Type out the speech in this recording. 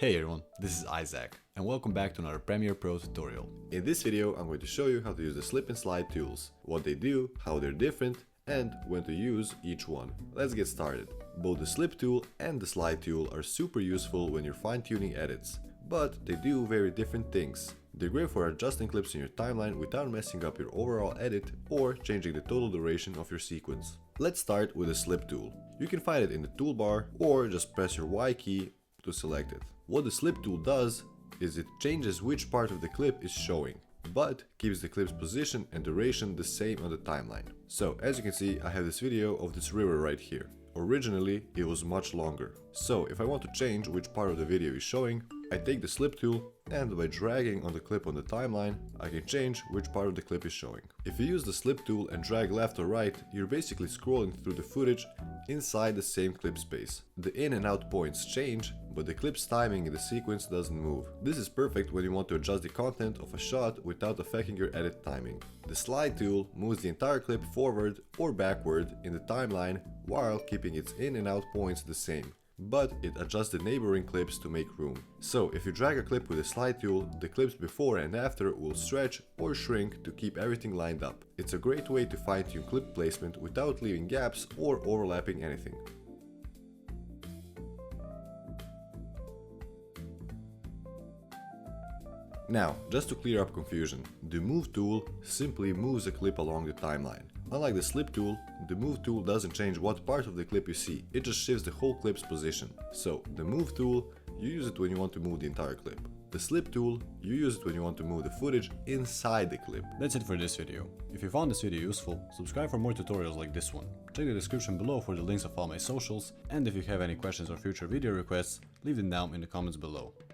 Hey everyone, this is Isaac, and welcome back to another Premiere Pro tutorial. In this video, I'm going to show you how to use the slip and slide tools, what they do, how they're different, and when to use each one. Let's get started. Both the slip tool and the slide tool are super useful when you're fine-tuning edits, but they do very different things. They're great for adjusting clips in your timeline without messing up your overall edit or changing the total duration of your sequence. Let's start with the slip tool. You can find it in the toolbar or just press your Y key to select it. What the slip tool does is it changes which part of the clip is showing, but keeps the clip's position and duration the same on the timeline. So as you can see, I have this video of this river right here. Originally it was much longer. So if I want to change which part of the video is showing, I take the slip tool and by dragging on the clip on the timeline, I can change which part of the clip is showing. If you use the slip tool and drag left or right, you're basically scrolling through the footage inside the same clip space. The in and out points change, but the clip's timing in the sequence doesn't move. This is perfect when you want to adjust the content of a shot without affecting your edit timing. The slide tool moves the entire clip forward or backward in the timeline while keeping its in and out points the same, but it adjusts the neighboring clips to make room. So if you drag a clip with the slide tool, the clips before and after will stretch or shrink to keep everything lined up. It's a great way to fine-tune clip placement without leaving gaps or overlapping anything. Now, just to clear up confusion, the move tool simply moves a clip along the timeline. Unlike the slip tool, the move tool doesn't change what part of the clip you see, it just shifts the whole clip's position. So, the move tool, you use it when you want to move the entire clip. The slip tool, you use it when you want to move the footage inside the clip. That's it for this video. If you found this video useful, subscribe for more tutorials like this one. Check the description below for the links of all my socials, and if you have any questions or future video requests, leave them down in the comments below.